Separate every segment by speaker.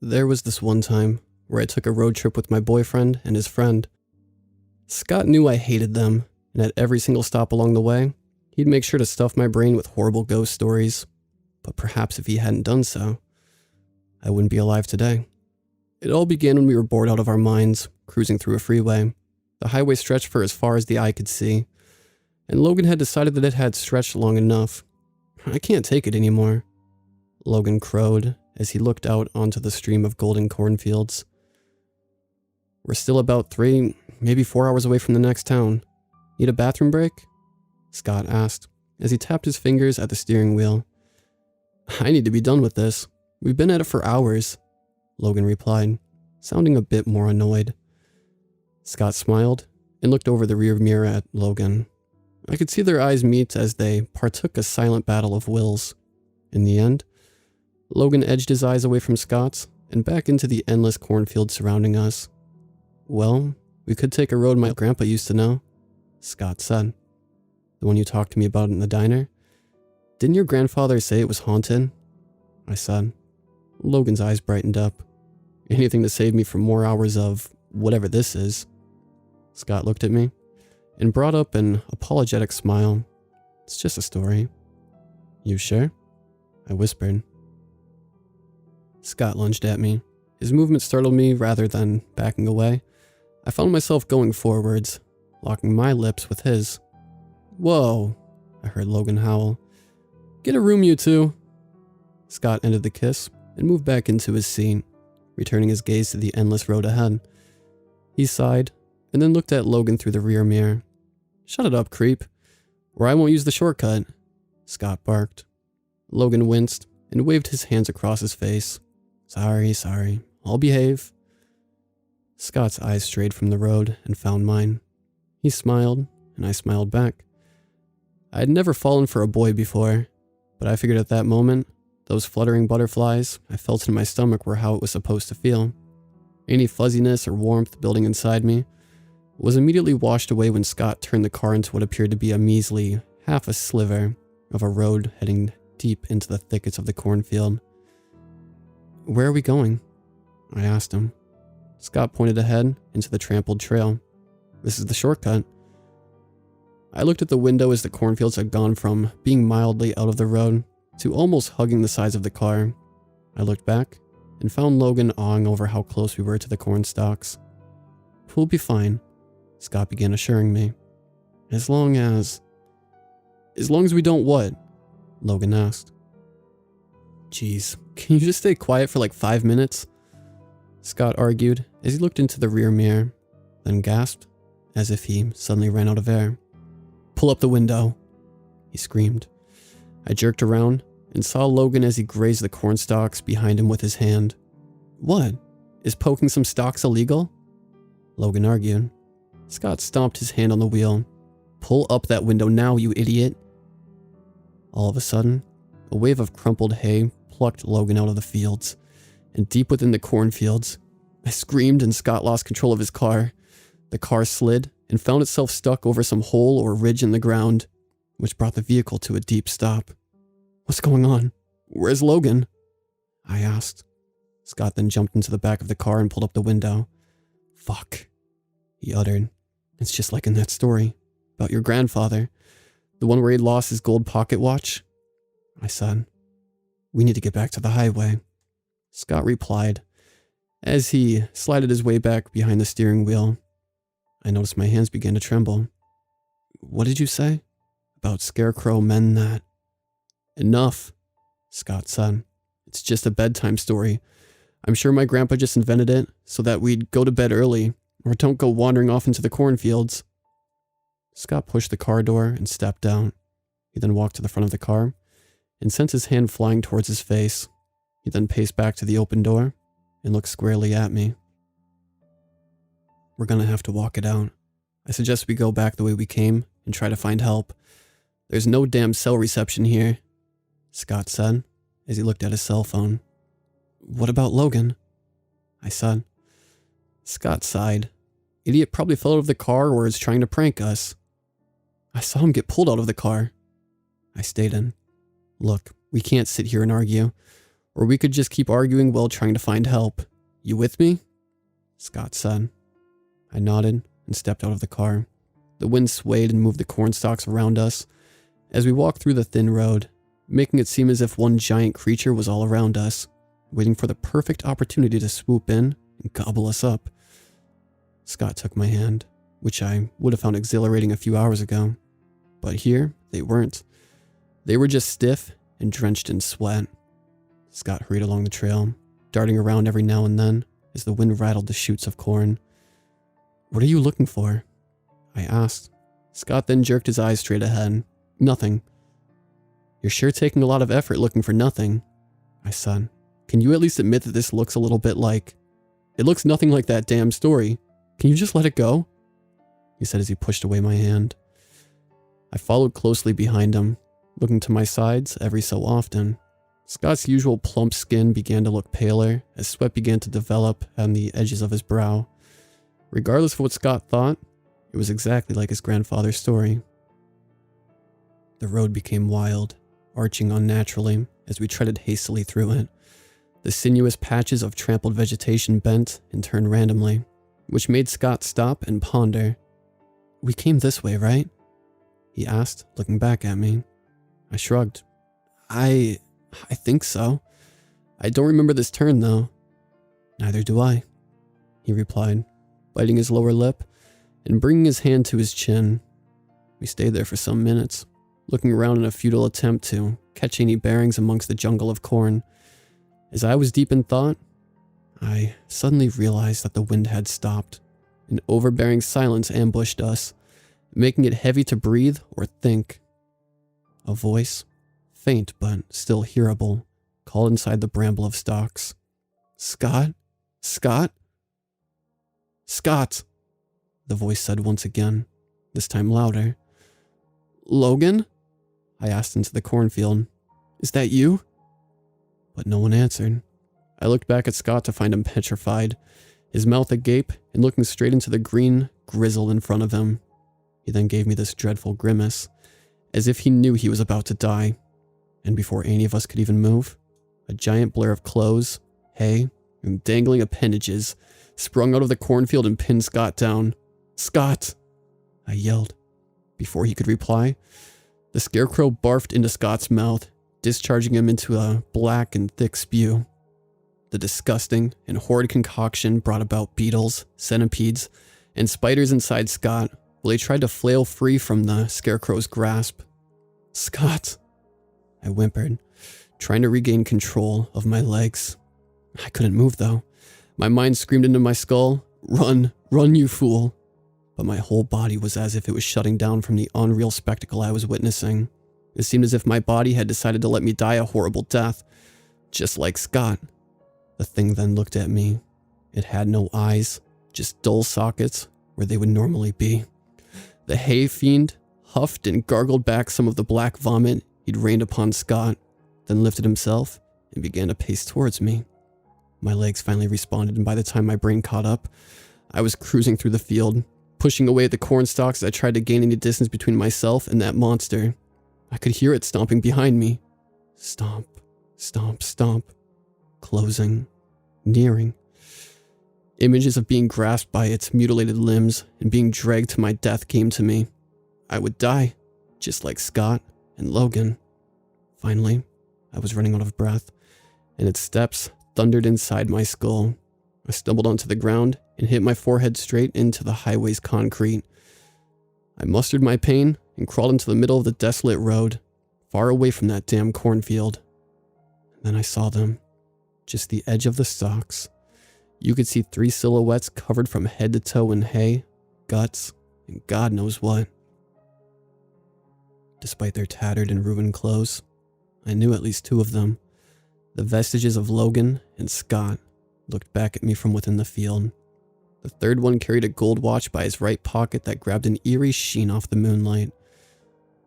Speaker 1: There was this one time where I took a road trip with my boyfriend and his friend. Scott knew I hated them, and at every single stop along the way, he'd make sure to stuff my brain with horrible ghost stories. But perhaps if he hadn't done so, I wouldn't be alive today. It all began when we were bored out of our minds, cruising through a freeway. The highway stretched for as far as the eye could see, and Logan had decided that it had stretched long enough. I can't take it anymore, Logan crowed as he looked out onto the stream of golden cornfields. We're still about 3, maybe 4 hours away from the next town. Need a bathroom break? Scott asked as he tapped his fingers at the steering wheel. I need to be done with this. We've been at it for hours, Logan replied, sounding a bit more annoyed. Scott smiled and looked over the rear mirror at Logan. I could see their eyes meet as they partook a silent battle of wills. In the end, Logan edged his eyes away from Scott's and back into the endless cornfield surrounding us. Well, we could take a road my grandpa used to know, Scott said. The one you talked to me about in the diner? Didn't your grandfather say it was haunted? I said. Logan's eyes brightened up. Anything to save me from more hours of whatever this is. Scott looked at me and brought up an apologetic smile. It's just a story. You sure? I whispered. Scott lunged at me. His movement startled me rather than backing away. I found myself going forwards, locking my lips with his. Whoa, I heard Logan howl. Get a room, you two. Scott ended the kiss and moved back into his seat, returning his gaze to the endless road ahead. He sighed and then looked at Logan through the rear mirror. Shut it up, creep, or I won't use the shortcut, Scott barked. Logan winced and waved his hands across his face. Sorry, I'll behave. Scott's eyes strayed from the road and found mine. He smiled, and I smiled back. I had never fallen for a boy before, but I figured at that moment, those fluttering butterflies I felt in my stomach were how it was supposed to feel. Any fuzziness or warmth building inside me was immediately washed away when Scott turned the car into what appeared to be a measly half a sliver of a road heading deep into the thickets of the cornfield. Where are we going? I asked him. Scott pointed ahead into the trampled trail. This is the shortcut. I looked at the window as the cornfields had gone from being mildly out of the road to almost hugging the sides of the car. I looked back and found Logan awing over how close we were to the corn stalks. We'll be fine, Scott began assuring me. As long as we don't what? Logan asked. Jeez, can you just stay quiet for like 5 minutes? Scott argued as he looked into the rear mirror, then gasped as if he suddenly ran out of air. Pull up the window, he screamed. I jerked around and saw Logan as he grazed the corn stalks behind him with his hand. What? Is poking some stalks illegal? Logan argued. Scott stomped his hand on the wheel. Pull up that window now, you idiot. All of a sudden, a wave of crumpled hay plucked Logan out of the fields, and deep within the cornfields, I screamed and Scott lost control of his car. The car slid and found itself stuck over some hole or ridge in the ground, which brought the vehicle to a deep stop. What's going on? Where's Logan? I asked. Scott then jumped into the back of the car and pulled up the window. Fuck, he uttered. It's just like in that story about your grandfather, the one where he lost his gold pocket watch. I said, we need to get back to the highway. Scott replied as he slided his way back behind the steering wheel. I noticed my hands began to tremble. What did you say? About scarecrow men that... Enough, Scott said. It's just a bedtime story. I'm sure my grandpa just invented it so that we'd go to bed early or don't go wandering off into the cornfields. Scott pushed the car door and stepped out. He then walked to the front of the car and sent his hand flying towards his face. He then paced back to the open door and looked squarely at me. We're gonna have to walk it out. I suggest we go back the way we came and try to find help. There's no damn cell reception here, Scott said as he looked at his cell phone. What about Logan? I said. Scott sighed. Idiot probably fell out of the car or is trying to prank us. I saw him get pulled out of the car. I stated. Look, we can't sit here and argue. Or we could just keep arguing while trying to find help. You with me? Scott said. I nodded and stepped out of the car. The wind swayed and moved the corn stalks around us as we walked through the thin road, making it seem as if one giant creature was all around us, waiting for the perfect opportunity to swoop in and gobble us up. Scott took my hand, which I would have found exhilarating a few hours ago. But here, they weren't. They were just stiff and drenched in sweat. Scott hurried along the trail, darting around every now and then as the wind rattled the shoots of corn. What are you looking for? I asked. Scott then jerked his eyes straight ahead. Nothing. You're sure taking a lot of effort looking for nothing, I said. Can you at least admit that this looks a little bit like... It looks nothing like that damn story. Can you just let it go? He said as he pushed away my hand. I followed closely behind him, looking to my sides every so often. Scott's usual plump skin began to look paler as sweat began to develop on the edges of his brow. Regardless of what Scott thought, it was exactly like his grandfather's story. The road became wild, arching unnaturally as we treaded hastily through it. The sinuous patches of trampled vegetation bent and turned randomly, which made Scott stop and ponder. We came this way, right? He asked, looking back at me. I shrugged. I think so. I don't remember this turn, though. Neither do I, he replied, biting his lower lip and bringing his hand to his chin. We stayed there for some minutes, looking around in a futile attempt to catch any bearings amongst the jungle of corn. As I was deep in thought, I suddenly realized that the wind had stopped. An overbearing silence ambushed us, making it heavy to breathe or think. A voice, faint but still hearable, called inside the bramble of stalks. Scott? Scott? Scott! The voice said once again, this time louder. Logan? I asked into the cornfield. Is that you? But no one answered. I looked back at Scott to find him petrified, his mouth agape and looking straight into the green grizzle in front of him. He then gave me this dreadful grimace, as if he knew he was about to die. And before any of us could even move, a giant blur of clothes, hay, and dangling appendages sprung out of the cornfield and pinned Scott down. Scott! I yelled. Before he could reply, the scarecrow barfed into Scott's mouth, discharging him into a black and thick spew. The disgusting and horrid concoction brought about beetles, centipedes, and spiders inside Scott while he tried to flail free from the scarecrow's grasp. Scott! I whimpered, trying to regain control of my legs. I couldn't move, though. My mind screamed into my skull, "Run, run, you fool!" But my whole body was as if it was shutting down from the unreal spectacle I was witnessing. It seemed as if my body had decided to let me die a horrible death, just like Scott. The thing then looked at me. It had no eyes, just dull sockets where they would normally be. The hay fiend huffed and gargled back some of the black vomit he'd rained upon Scott, then lifted himself and began to pace towards me. My legs finally responded, and by the time my brain caught up, I was cruising through the field, pushing away at the corn stalks as I tried to gain any distance between myself and that monster. I could hear it stomping behind me. Stomp, stomp, stomp. Closing, nearing. Images of being grasped by its mutilated limbs and being dragged to my death came to me. I would die, just like Scott and Logan. Finally, I was running out of breath, and its steps thundered inside my skull. I stumbled onto the ground and hit my forehead straight into the highway's concrete. I mustered my pain and crawled into the middle of the desolate road, far away from that damn cornfield. And then I saw them. Just the edge of the stalks. You could see 3 silhouettes covered from head to toe in hay, guts, and God knows what. Despite their tattered and ruined clothes, I knew at least 2 of them. The vestiges of Logan and Scott looked back at me from within the field. The third one carried a gold watch by his right pocket that grabbed an eerie sheen off the moonlight,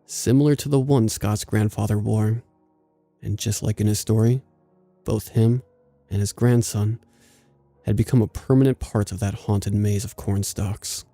Speaker 1: similar to the one Scott's grandfather wore. And just like in his story, both him and his grandson had become a permanent part of that haunted maze of corn stalks.